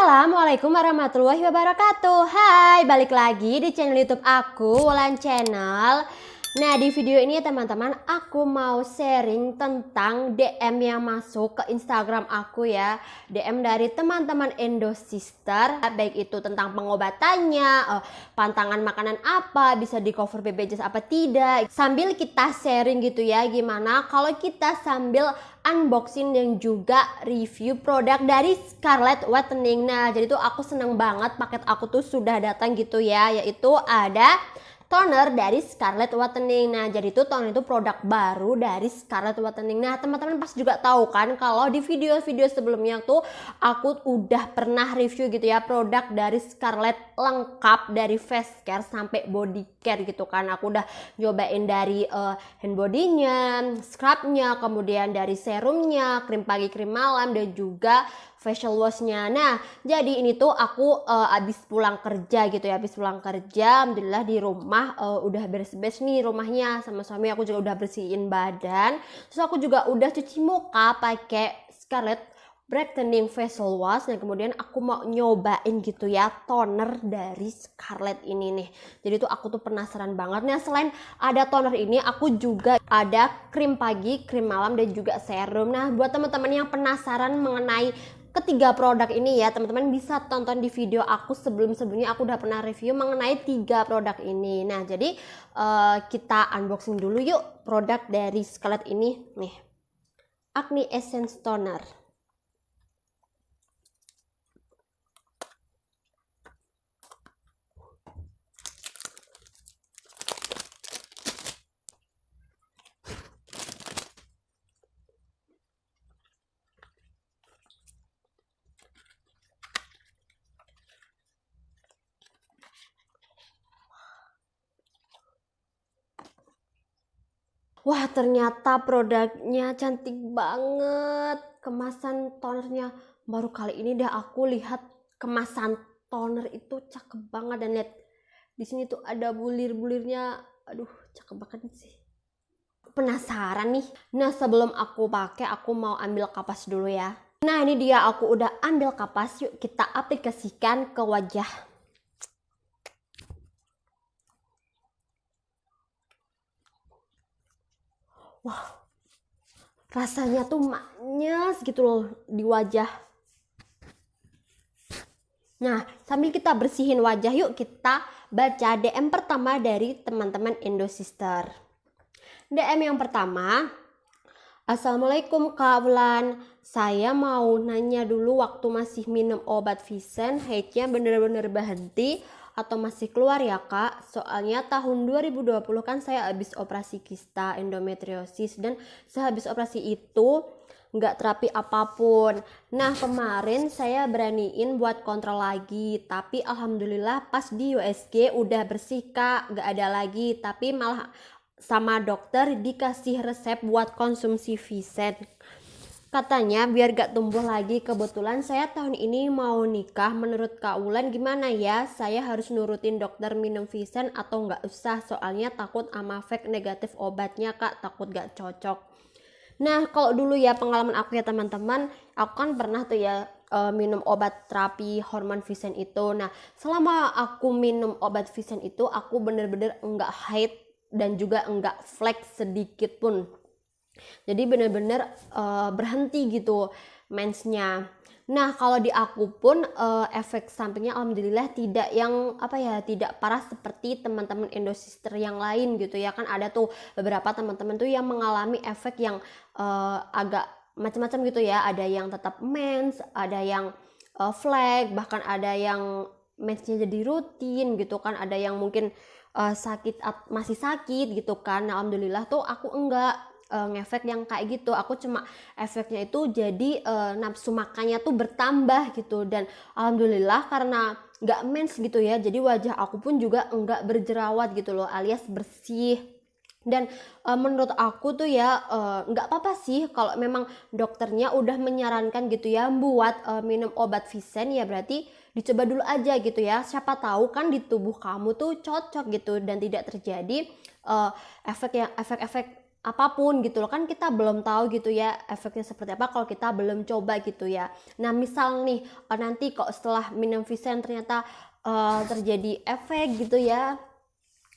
Assalamualaikum warahmatullahi wabarakatuh. Hai, balik lagi di channel YouTube aku, Wulan Channel. Nah, di video ini teman-teman, aku mau sharing tentang DM yang masuk ke Instagram aku ya. DM dari teman-teman Endosister, baik itu tentang pengobatannya, pantangan makanan apa, bisa di cover BPJS apa tidak. Sambil kita sharing gitu ya, gimana kalau kita sambil unboxing dan juga review produk dari Scarlett Whitening. Nah, jadi tuh aku seneng banget, paket aku tuh sudah datang gitu ya, yaitu ada toner dari Scarlett Whitening. Nah, jadi tuh toner itu produk baru dari Scarlett Whitening. Nah, teman-teman pasti juga tahu kan kalau di video-video sebelumnya tuh aku udah pernah review gitu ya produk dari Scarlett lengkap dari face care sampai body care gitu kan. Aku udah nyobain dari hand body-nya, scrub-nya, kemudian dari serumnya, krim pagi, krim malam, dan juga facial wash-nya. Nah, jadi ini tuh aku abis pulang kerja gitu ya, abis pulang kerja, alhamdulillah di rumah udah beres-beres nih rumahnya, sama suami aku juga udah bersihin badan. Terus aku juga udah cuci muka pakai Scarlett Brightening Facial Wash. Dan kemudian aku mau nyobain gitu ya toner dari Scarlett ini nih. Jadi tuh aku tuh penasaran banget. Nah, selain ada toner ini, aku juga ada krim pagi, krim malam, dan juga serum. Nah, buat teman-teman yang penasaran mengenai ketiga produk ini ya, teman-teman bisa tonton di video aku sebelumnya aku udah pernah review mengenai 3 produk ini. Nah, jadi kita unboxing dulu yuk produk dari Scarlett ini nih, Acne Essence Toner. Wah, ternyata produknya cantik banget. Kemasan tonernya baru kali ini dah aku lihat kemasan toner itu cakep banget. Dan lihat di sini tuh ada bulir-bulirnya. Aduh, cakep banget sih. Penasaran nih. Nah, sebelum aku pakai, aku mau ambil kapas dulu ya. Nah, ini dia, aku udah ambil kapas. Yuk kita aplikasikan ke wajah. Wah, rasanya tuh manis gitu loh di wajah. Nah, sambil kita bersihin wajah, yuk kita baca DM pertama dari teman-teman Endosister. DM yang pertama, Assalamualaikum Kak Wulan, saya mau nanya dulu, waktu masih minum obat Visen, haidnya bener-bener berhenti atau masih keluar ya Kak? Soalnya tahun 2020 kan saya habis operasi kista endometriosis, dan sehabis operasi itu nggak terapi apapun. Nah, kemarin saya beraniin buat kontrol lagi, tapi alhamdulillah pas di USG udah bersih Kak, nggak ada lagi, tapi malah sama dokter dikasih resep buat konsumsi Visen. Katanya biar gak tumbuh lagi. Kebetulan saya tahun ini mau nikah. Menurut Kak Wulan gimana ya? Saya harus nurutin dokter minum Visen atau gak usah? Soalnya takut sama fake negatif obatnya Kak, takut gak cocok. Nah, kalau dulu ya pengalaman aku ya teman-teman, aku kan pernah tuh ya minum obat terapi hormon Visen itu. Nah, selama aku minum obat Visen itu, aku bener-bener enggak haid dan juga enggak flek sedikit pun. Jadi bener-bener berhenti gitu mensnya. Nah, kalau di aku pun efek sampingnya alhamdulillah tidak yang tidak parah seperti teman-teman Endosister yang lain gitu ya. Kan ada tuh beberapa teman-teman tuh yang mengalami efek yang agak macam-macam gitu ya. Ada yang tetap mens, ada yang flek, bahkan ada yang mensnya jadi rutin gitu kan. Ada yang mungkin masih sakit gitu kan. Nah, alhamdulillah tuh aku enggak ngefek yang kayak gitu. Aku cuma efeknya itu jadi nafsu makannya tuh bertambah gitu. Dan alhamdulillah karena nggak mens gitu ya, jadi wajah aku pun juga nggak berjerawat gitu loh, alias bersih. Dan menurut aku tuh ya nggak apa-apa sih kalau memang dokternya udah menyarankan gitu ya buat minum obat Visen, ya berarti dicoba dulu aja gitu ya. Siapa tahu kan di tubuh kamu tuh cocok gitu dan tidak terjadi efek-efek apapun gitu loh, kan kita belum tahu gitu ya efeknya seperti apa kalau kita belum coba gitu ya. Nah misal nih nanti kok setelah minum Visen ternyata terjadi efek gitu ya,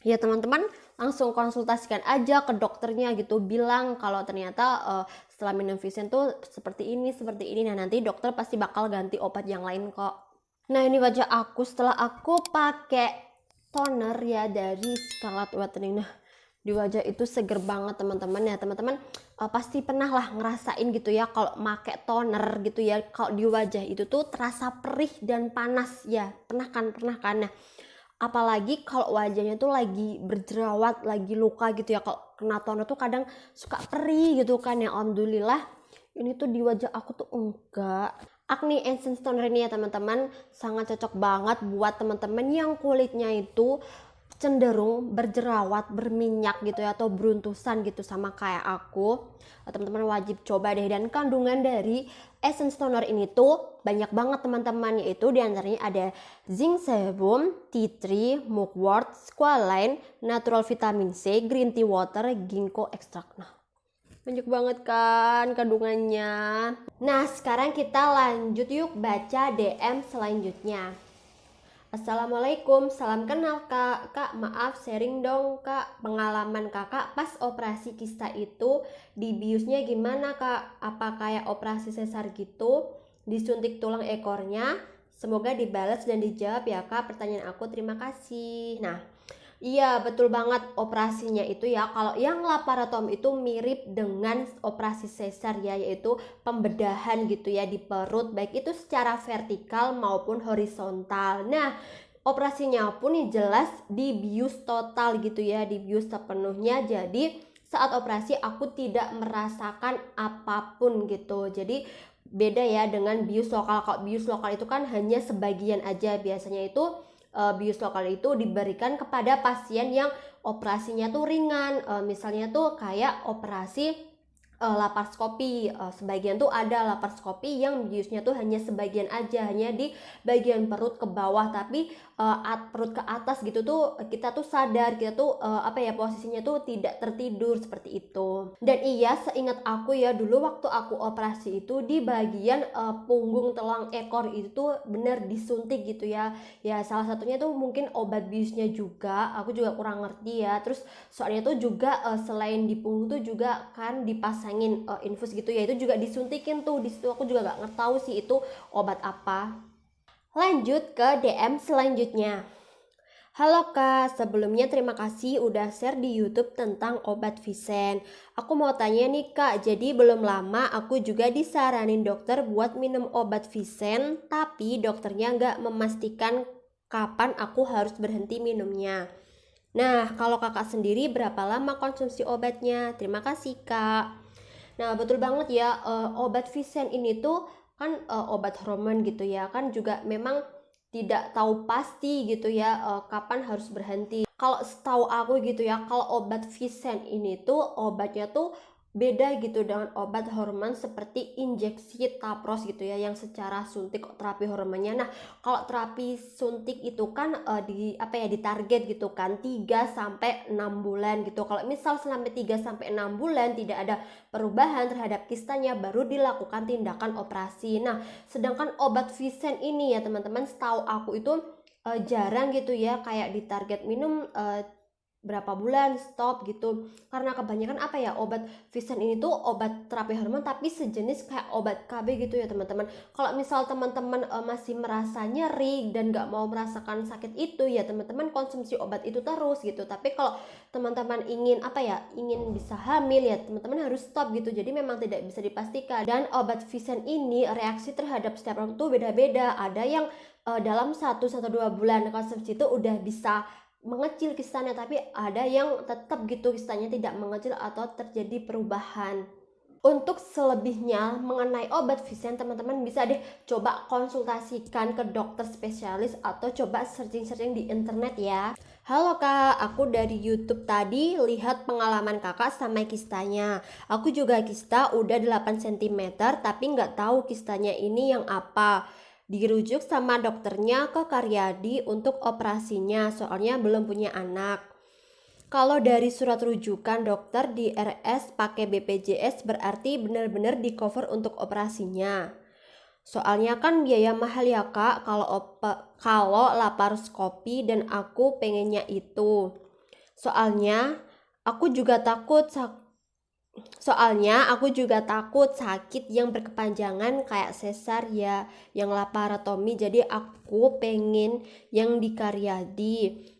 ya teman-teman langsung konsultasikan aja ke dokternya gitu, bilang kalau ternyata setelah minum Visen tuh seperti ini. Nah nanti dokter pasti bakal ganti obat yang lain kok. Nah ini wajah aku setelah aku pakai toner ya dari Scarlet Whitening. Nah di wajah itu seger banget teman-teman ya. Teman-teman pasti pernah lah ngerasain gitu ya kalau pakai toner gitu ya, kalau di wajah itu tuh terasa perih dan panas ya. Pernah kan? Nah apalagi kalau wajahnya tuh lagi berjerawat, lagi luka gitu ya, kalau kena toner tuh kadang suka perih gitu kan ya. Alhamdulillah ini tuh di wajah aku tuh enggak. Acne Essence Toner ini ya teman-teman sangat cocok banget buat teman-teman yang kulitnya itu cenderung berjerawat, berminyak gitu ya, atau beruntusan gitu sama kayak aku. Teman-teman wajib coba deh. Dan kandungan dari Essence Toner ini tuh banyak banget teman-teman, yaitu diantaranya ada zinc sebum, tea tree, mugwort, squalane, natural vitamin C, green tea water, ginkgo extract. Nah banyak banget kan kandungannya. Nah sekarang kita lanjut yuk baca DM selanjutnya. Assalamualaikum, salam kenal kak. Kak maaf sharing dong kak, pengalaman kakak pas operasi kista itu di biusnya gimana kak? Apa kayak operasi sesar gitu? Disuntik tulang ekornya? Semoga dibalas dan dijawab ya kak pertanyaan aku, terima kasih. Nah iya betul banget operasinya itu ya, kalau yang laparotomi itu mirip dengan operasi sesar ya, yaitu pembedahan gitu ya di perut, baik itu secara vertikal maupun horizontal. Nah operasinya pun nih jelas dibius total gitu ya, dibius sepenuhnya. Jadi saat operasi aku tidak merasakan apapun gitu. Jadi beda ya dengan bius lokal. Kalau bius lokal itu kan hanya sebagian aja, biasanya itu bius lokal itu diberikan kepada pasien yang operasinya tuh ringan, misalnya tuh kayak operasi laparoskopi. Sebagian tuh ada laparoskopi yang biusnya tuh hanya sebagian aja, hanya di bagian perut ke bawah, tapi perut ke atas gitu tuh kita tuh sadar, kita tuh posisinya tuh tidak tertidur seperti itu. Dan iya seingat aku ya, dulu waktu aku operasi itu di bagian punggung tulang ekor itu tuh bener disuntik gitu ya. Ya salah satunya tuh mungkin obat biusnya juga, aku juga kurang ngerti ya. Terus soalnya tuh juga selain di punggung tuh juga kan dipasangin infus gitu ya, itu juga disuntikin tuh. Di situ aku juga gak tahu sih itu obat apa. Lanjut ke DM selanjutnya. Halo kak, sebelumnya terima kasih udah share di YouTube tentang obat Visen. Aku mau tanya nih kak, jadi belum lama aku juga disaranin dokter buat minum obat Visen, tapi dokternya nggak memastikan kapan aku harus berhenti minumnya. Nah, kalau kakak sendiri berapa lama konsumsi obatnya? Terima kasih kak. Nah, betul banget ya, obat Visen ini tuh kan obat hormon gitu ya, kan juga memang tidak tahu pasti gitu ya kapan harus berhenti. Kalau setahu aku gitu ya, kalau obat Visen ini tuh obatnya tuh beda gitu dengan obat hormon seperti injeksi tapros gitu ya, yang secara suntik terapi hormonnya. Nah kalau terapi suntik itu kan ditarget gitu kan 3-6 bulan gitu. Kalau misal selama 3-6 bulan tidak ada perubahan terhadap kistanya, baru dilakukan tindakan operasi. Nah sedangkan obat Visen ini ya teman-teman, setahu aku itu jarang gitu ya kayak ditarget minum berapa bulan stop gitu, karena kebanyakan obat Visen ini tuh obat terapi hormon tapi sejenis kayak obat KB gitu ya teman-teman. Kalau misal teman-teman masih merasa nyeri dan gak mau merasakan sakit itu ya teman-teman konsumsi obat itu terus gitu. Tapi kalau teman-teman ingin ingin bisa hamil ya teman-teman harus stop gitu. Jadi memang tidak bisa dipastikan. Dan obat Visen ini reaksi terhadap setiap orang tuh beda-beda. Ada yang dalam 1-2 bulan konsumsi itu udah bisa mengecil kistanya, tapi ada yang tetap gitu kistanya tidak mengecil atau terjadi perubahan. Untuk selebihnya mengenai obat Visen teman-teman bisa deh coba konsultasikan ke dokter spesialis atau coba searching di internet ya. Halo kak, aku dari YouTube tadi lihat pengalaman kakak sama kistanya. Aku juga kista udah 8 cm tapi nggak tahu kistanya ini yang apa. Dirujuk sama dokternya ke Karyadi untuk operasinya, soalnya belum punya anak. Kalau dari surat rujukan dokter di RS pakai BPJS berarti benar-benar di cover untuk operasinya. Soalnya kan biaya mahal ya kak kalau laparoskopi dan aku pengennya itu. Soalnya aku juga takut sakit yang berkepanjangan kayak sesar ya, yang laparotomi. Jadi aku pengen yang di Karyadi.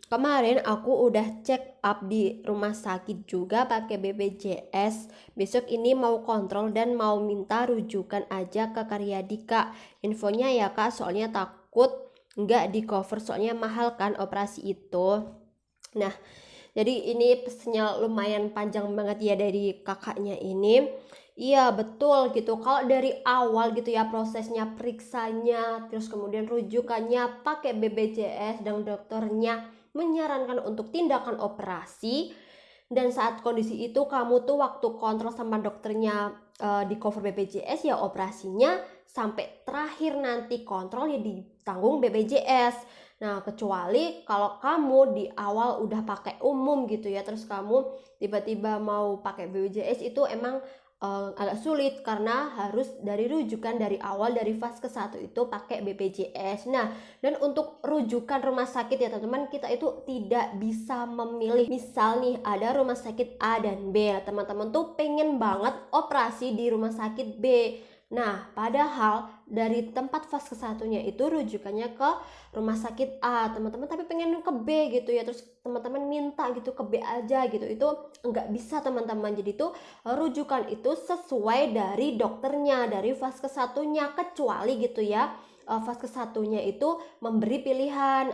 Kemarin aku udah check up di rumah sakit juga pakai BPJS. Besok ini mau kontrol dan mau minta rujukan aja ke Karyadi kak. Infonya ya kak, soalnya takut nggak di cover, soalnya mahal kan operasi itu. Nah, jadi ini pesannya lumayan panjang banget ya dari kakaknya ini. Iya betul gitu. Kalau dari awal gitu ya prosesnya, periksanya, terus kemudian rujukannya pakai BPJS dan dokternya menyarankan untuk tindakan operasi, dan saat kondisi itu kamu tuh waktu kontrol sama dokternya di cover BPJS ya operasinya, sampai terakhir nanti kontrol ya ditanggung BPJS. Nah, kecuali kalau kamu di awal udah pakai umum gitu ya, terus kamu tiba-tiba mau pakai BPJS, itu emang agak sulit karena harus dari rujukan dari awal dari fase ke-1 itu pakai BPJS. Nah, dan untuk rujukan rumah sakit ya teman-teman, kita itu tidak bisa memilih. Misal nih ada rumah sakit A dan B, teman-teman tuh pengen banget operasi di rumah sakit B. Nah, padahal dari tempat fase ke-1-nya itu rujukannya ke rumah sakit A, teman-teman tapi pengen ke B gitu ya, terus teman-teman minta gitu ke B aja gitu, itu enggak bisa teman-teman. Jadi tuh rujukan itu sesuai dari dokternya, dari fase ke-1-nya, kecuali gitu ya fase ke-1-nya itu memberi pilihan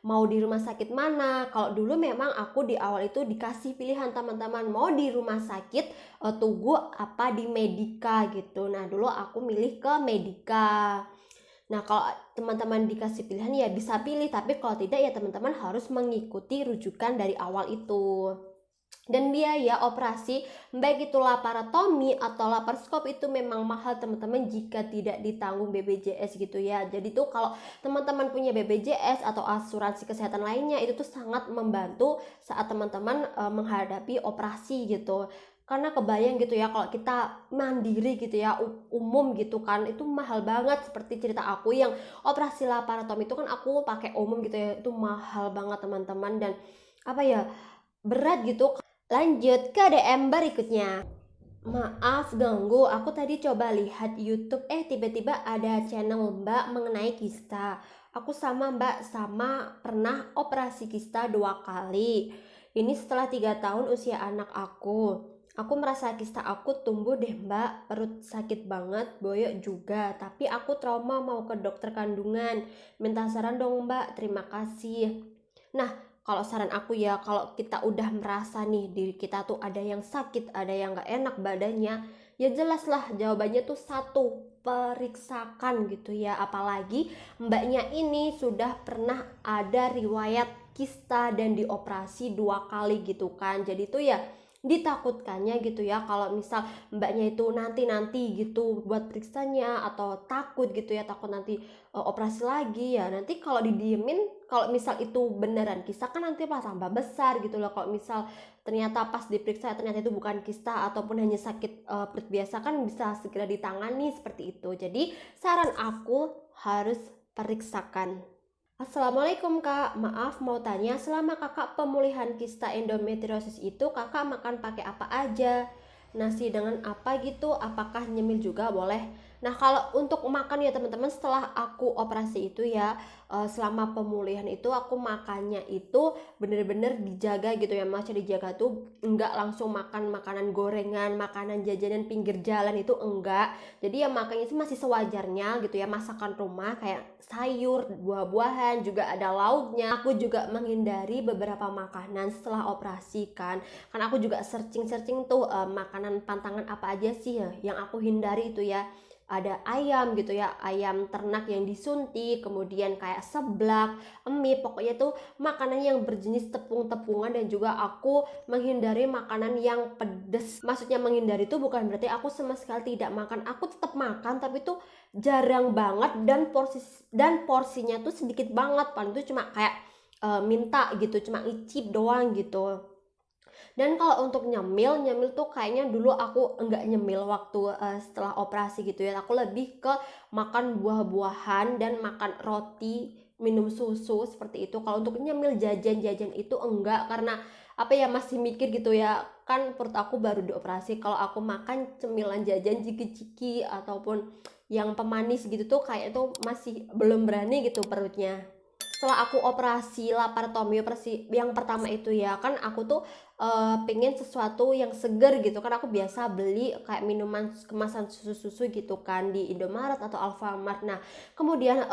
mau di rumah sakit mana. Kalau dulu memang aku di awal itu dikasih pilihan teman-teman, mau di rumah sakit Tugu apa di Medika gitu. Nah dulu aku milih ke Medika. Nah kalau teman-teman dikasih pilihan ya bisa pilih, tapi kalau tidak ya teman-teman harus mengikuti rujukan dari awal itu. Dan biaya operasi baik itu laparotomi atau laparoskop itu memang mahal teman-teman jika tidak ditanggung BPJS gitu ya. Jadi tuh kalau teman-teman punya BPJS atau asuransi kesehatan lainnya, itu tuh sangat membantu saat teman-teman menghadapi operasi gitu. Karena kebayang gitu ya kalau kita mandiri gitu ya, umum gitu kan, itu mahal banget. Seperti cerita aku yang operasi laparotomi itu kan aku pakai umum gitu ya, itu mahal banget teman-teman, dan apa ya, berat gitu. Lanjut ke DM berikutnya. Maaf ganggu, aku tadi coba lihat YouTube, tiba-tiba ada channel Mbak mengenai kista. Aku sama Mbak sama pernah operasi kista 2 kali. Ini setelah 3 tahun usia anak aku. Aku merasa kista aku tumbuh deh Mbak, perut sakit banget, boyok juga. Tapi aku trauma mau ke dokter kandungan. Minta saran dong Mbak, terima kasih. Nah, kalau saran aku ya, kalau kita udah merasa nih diri kita tuh ada yang sakit, ada yang gak enak badannya, ya jelas lah jawabannya tuh satu, periksakan gitu ya. Apalagi mbaknya ini sudah pernah ada riwayat kista dan dioperasi 2 kali gitu kan. Jadi tuh ya ditakutkannya gitu ya kalau misal mbaknya itu nanti gitu buat periksanya, atau takut gitu ya, takut nanti operasi lagi ya, nanti kalau didiemin, kalau misal itu beneran kista kan nanti malah tambah besar gitu loh. Kalau misal ternyata pas diperiksa ternyata itu bukan kista ataupun hanya sakit perut biasa, kan bisa segera ditangani seperti itu. Jadi saran aku harus periksakan. Assalamualaikum kak, maaf mau tanya, selama kakak pemulihan kista endometriosis itu kakak makan pakai apa aja? Nasi dengan apa gitu? Apakah nyemil juga boleh? Nah kalau untuk makan ya teman-teman, setelah aku operasi itu ya, selama pemulihan itu aku makannya itu bener-bener dijaga gitu ya. Maksudnya dijaga tuh enggak langsung makan makanan gorengan, makanan jajanan pinggir jalan, itu enggak. Jadi ya makannya itu masih sewajarnya gitu ya, masakan rumah kayak sayur, buah-buahan, juga ada lauknya. Aku juga menghindari beberapa makanan setelah operasi kan aku juga searching tuh makanan pantangan apa aja sih ya yang aku hindari itu ya. Ada ayam gitu ya, ayam ternak yang disuntik, kemudian kayak seblak, mie, pokoknya tuh makanan yang berjenis tepung-tepungan. Dan juga aku menghindari makanan yang pedes. Maksudnya menghindari itu bukan berarti aku sama sekali tidak makan, aku tetap makan, tapi tuh jarang banget, dan porsinya tuh sedikit banget. Paling tuh cuma kayak minta gitu, cuma icip doang gitu. Dan kalau untuk nyemil tuh kayaknya dulu aku enggak nyemil waktu setelah operasi gitu ya. Aku lebih ke makan buah-buahan dan makan roti, minum susu seperti itu. Kalau untuk nyemil jajan-jajan itu enggak, karena apa ya, masih mikir gitu ya, kan perut aku baru dioperasi. Kalau aku makan cemilan jajan ciki-ciki ataupun yang pemanis gitu tuh kayak itu masih belum berani gitu perutnya. Setelah aku operasi laparotomi, operasi yang pertama itu ya, kan aku tuh pengen sesuatu yang seger gitu kan. Aku biasa beli kayak minuman kemasan susu-susu gitu kan di Indomaret atau Alfamart. Nah kemudian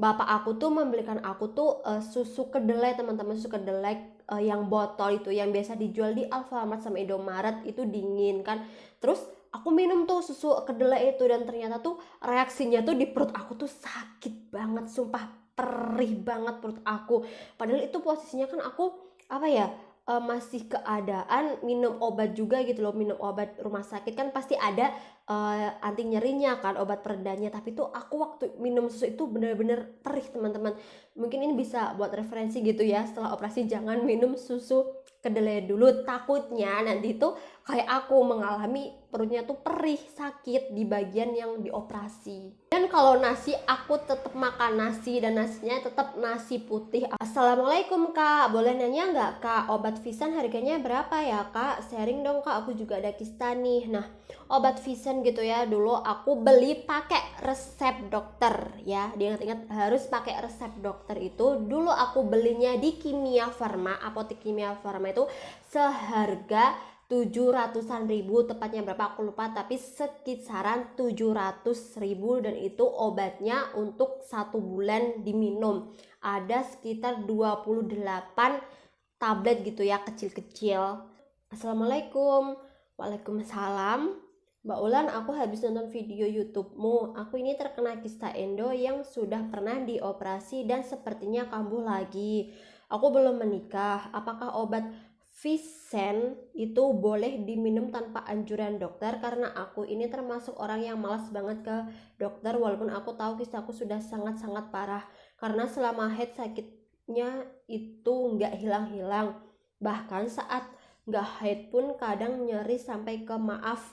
bapak aku tuh membelikan aku tuh susu kedelai, teman-teman. Susu kedelai yang botol itu yang biasa dijual di Alfamart sama Indomaret, itu dingin kan. Terus aku minum tuh susu kedelai itu, dan ternyata tuh reaksinya tuh di perut aku tuh sakit banget, sumpah perih banget perut aku. Padahal itu posisinya kan aku apa ya, masih keadaan minum obat juga gitu loh, minum obat rumah sakit kan pasti ada anti nyerinya kan, obat peredanya. Tapi tuh aku waktu minum susu itu bener-bener perih, teman-teman. Mungkin ini bisa buat referensi gitu ya, setelah operasi jangan minum susu kedelai dulu, takutnya nanti tuh kayak aku mengalami perutnya tuh perih, sakit di bagian yang dioperasi. Dan kalau nasi, aku tetap makan nasi, dan nasinya tetap nasi putih. Assalamualaikum kak, boleh nanya nggak kak, obat Visan harganya berapa ya kak? Sharing dong kak, aku juga ada kista nih. Nah obat Visan gitu ya, dulu aku beli pakai resep dokter ya, diingat-ingat harus pakai resep dokter. Itu dulu aku belinya di Kimia Farma, apotek Kimia Farma itu seharga 700-an ribu, tepatnya berapa aku lupa, tapi sekitaran 700 ribu. Dan itu obatnya untuk 1 bulan diminum, ada sekitar 28 tablet gitu ya, kecil-kecil. Assalamualaikum. Waalaikumsalam. Mbak Ulan, aku habis nonton video YouTube-mu. Aku ini terkena kista endo yang sudah pernah dioperasi dan sepertinya kambuh lagi. Aku belum menikah. Apakah obat Visan itu boleh diminum tanpa anjuran dokter? Karena aku ini termasuk orang yang malas banget ke dokter, walaupun aku tahu kistaku sudah sangat-sangat parah. Karena selama head sakitnya itu nggak hilang-hilang. Bahkan saat nggak haid pun kadang nyeri sampai ke maaf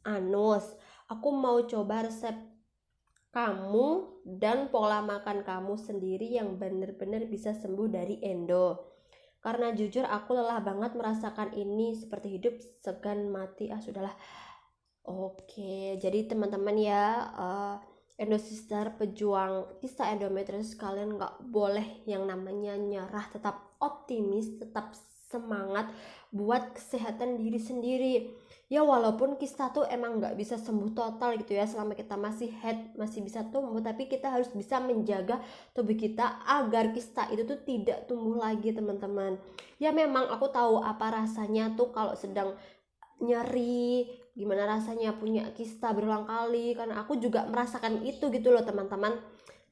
anus. Aku mau coba resep kamu dan pola makan kamu sendiri yang benar-benar bisa sembuh dari endo. Karena jujur aku lelah banget merasakan ini, seperti hidup segan mati. Sudahlah. Oke, jadi teman-teman ya, endosister pejuang kista endometriosis, kalian nggak boleh yang namanya nyerah, tetap optimis, tetap semangat buat kesehatan diri sendiri ya. Walaupun kista tuh emang nggak bisa sembuh total gitu ya, selama kita masih head masih bisa tumbuh, tapi kita harus bisa menjaga tubuh kita agar kista itu tuh tidak tumbuh lagi, teman-teman. Ya memang aku tahu apa rasanya tuh kalau sedang nyeri, gimana rasanya punya kista berulang kali, karena aku juga merasakan itu gitu loh, teman-teman.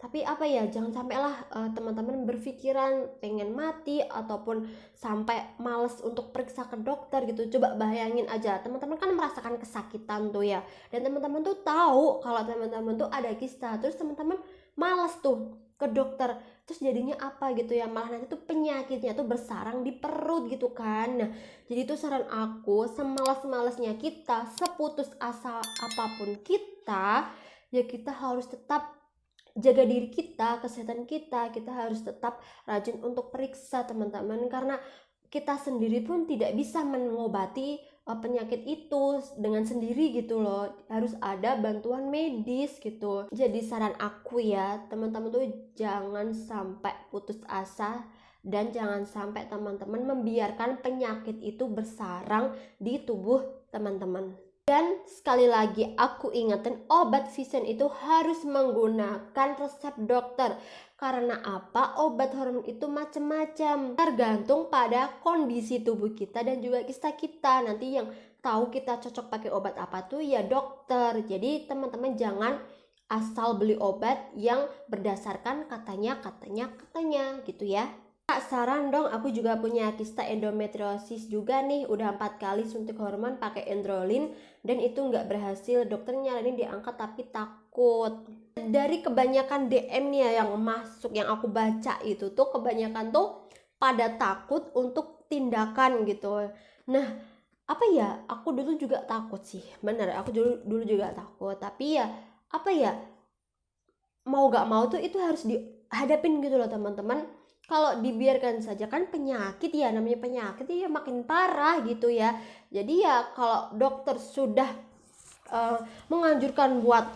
Tapi apa ya, jangan sampailah teman-teman berpikiran pengen mati ataupun sampai males untuk periksa ke dokter gitu. Coba bayangin aja, teman-teman kan merasakan kesakitan tuh ya, dan teman-teman tuh tahu kalau teman-teman tuh ada kista, terus teman-teman males tuh ke dokter, terus jadinya apa gitu ya, malah nanti tuh penyakitnya tuh bersarang di perut gitu kan. Nah jadi itu saran aku, semalas-malasnya kita, seputus asa apapun kita, ya kita harus tetap jaga diri kita, kesehatan kita harus tetap rajin untuk periksa, teman-teman. Karena kita sendiri pun tidak bisa mengobati penyakit itu dengan sendiri gitu loh, harus ada bantuan medis gitu. Jadi saran aku ya, teman-teman tuh jangan sampai putus asa, dan jangan sampai teman-teman membiarkan penyakit itu bersarang di tubuh teman-teman. Dan sekali lagi aku ingatkan, obat Visan itu harus menggunakan resep dokter. Karena apa? Obat hormon itu macam-macam, tergantung pada kondisi tubuh kita dan juga kista kita. Nanti yang tahu kita cocok pakai obat apa tuh ya dokter. Jadi teman-teman jangan asal beli obat yang berdasarkan katanya gitu ya. Kak, saran dong, aku juga punya kista endometriosis juga nih, udah 4 kali suntik hormon pakai Endrolin dan itu nggak berhasil. Dokter nyaranin diangkat tapi takut. Dari kebanyakan DM nih ya yang masuk, yang aku baca itu tuh kebanyakan tuh pada takut untuk tindakan gitu. Nah, apa ya, aku dulu juga takut sih, bener, aku dulu juga takut, tapi ya apa ya, mau gak mau tuh itu harus dihadapin gitu loh teman-teman. Kalau dibiarkan saja kan penyakit ya, namanya penyakit ya makin parah gitu ya. Jadi ya kalau dokter sudah menganjurkan buat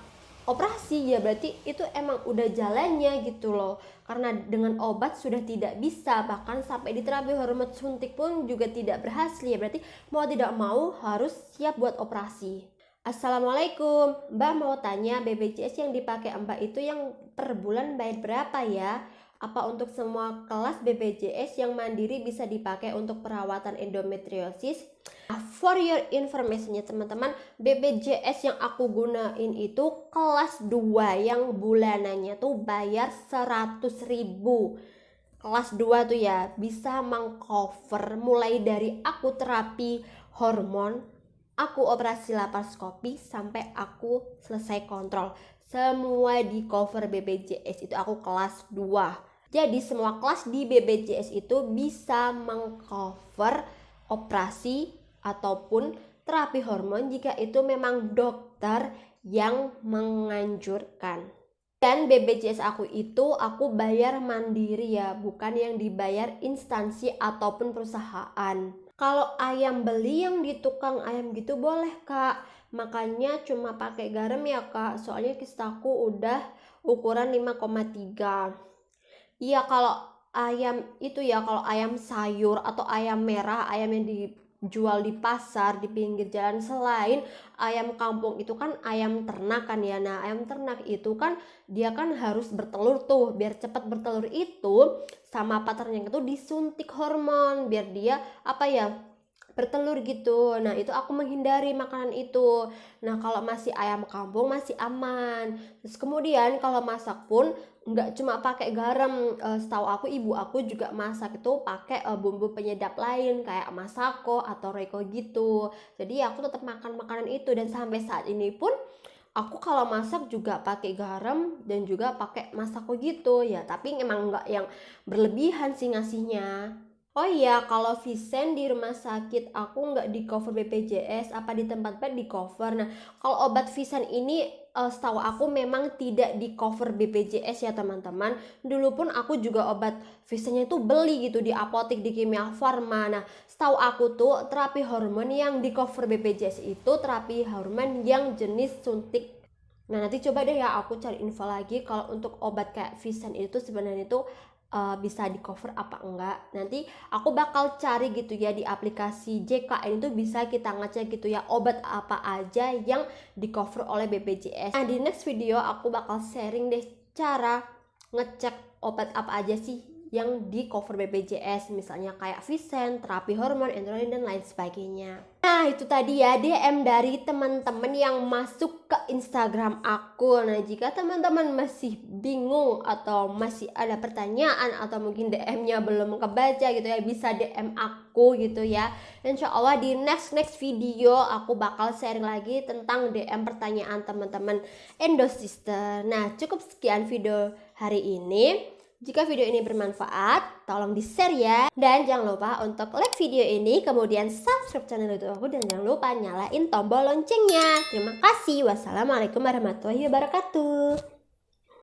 operasi ya berarti itu emang udah jalannya gitu loh, karena dengan obat sudah tidak bisa, bahkan sampai di terapi hormon suntik pun juga tidak berhasil ya berarti mau tidak mau harus siap buat operasi. Assalamualaikum, Mbak mau tanya BPJS yang dipakai Mbak itu yang per bulan bayar berapa ya? Apa untuk semua kelas BPJS yang mandiri bisa dipakai untuk perawatan endometriosis? For your information ya teman-teman, BPJS yang aku gunain itu kelas 2 yang bulanannya tuh bayar 100.000. Kelas 2 tuh ya bisa mengcover mulai dari aku terapi hormon, aku operasi laparoskopi, sampai aku selesai kontrol. Semua di cover BPJS itu aku kelas 2. Jadi semua kelas di BPJS itu bisa mengcover operasi ataupun terapi hormon jika itu memang dokter yang menganjurkan. Dan BPJS aku itu aku bayar mandiri ya, bukan yang dibayar instansi ataupun perusahaan. Kalau ayam beli yang di tukang ayam gitu boleh kak, makanya cuma pakai garam ya kak, soalnya kistaku udah ukuran 5,3. Iya kalau ayam itu ya, kalau ayam sayur atau ayam merah, ayam yang dijual di pasar di pinggir jalan, selain ayam kampung itu kan ayam ternak kan ya. Nah ayam ternak itu kan dia kan harus bertelur tuh, biar cepat bertelur itu sama paternya itu disuntik hormon biar dia apa ya bertelur gitu. Nah itu aku menghindari makanan itu. Nah kalau masih ayam kampung masih aman. Terus kemudian kalau masak pun nggak cuma pakai garam, setahu aku ibu aku juga masak itu pakai bumbu penyedap lain kayak masako atau reiko gitu. Jadi aku tetap makan makanan itu, dan sampai saat ini pun aku kalau masak juga pakai garam dan juga pakai masako gitu ya, tapi emang nggak yang berlebihan sih ngasihnya. Oh iya, kalau Visen di rumah sakit aku nggak di cover BPJS, apa di tempat pet di cover. Nah, kalau obat Visen ini setahu aku memang tidak di cover BPJS ya teman-teman. Dulu pun aku juga obat Visennya itu beli gitu di apotek di Kimia Farma. Nah, setahu aku tuh terapi hormon yang di cover BPJS itu terapi hormon yang jenis suntik. Nah, nanti coba deh ya aku cari info lagi kalau untuk obat kayak Visen itu sebenarnya itu bisa di cover apa enggak. Nanti aku bakal cari gitu ya di aplikasi JKN itu bisa kita ngecek gitu ya obat apa aja yang di cover oleh BPJS. Nah di next video aku bakal sharing deh cara ngecek obat apa aja sih yang di cover BPJS, misalnya kayak Visen, terapi hormon, endorfin, dan lain sebagainya. Nah itu tadi ya DM dari teman-teman yang masuk ke Instagram aku. Nah jika teman-teman masih bingung atau masih ada pertanyaan atau mungkin DM-nya belum kebaca gitu ya, bisa DM aku gitu ya. Insya Allah di next video aku bakal sharing lagi tentang DM pertanyaan teman-teman Endosister. Nah cukup sekian video hari ini. Jika video ini bermanfaat, tolong di-share ya. Dan jangan lupa untuk like video ini, kemudian subscribe channel YouTube aku, dan jangan lupa nyalain tombol loncengnya. Terima kasih. Wassalamualaikum warahmatullahi wabarakatuh.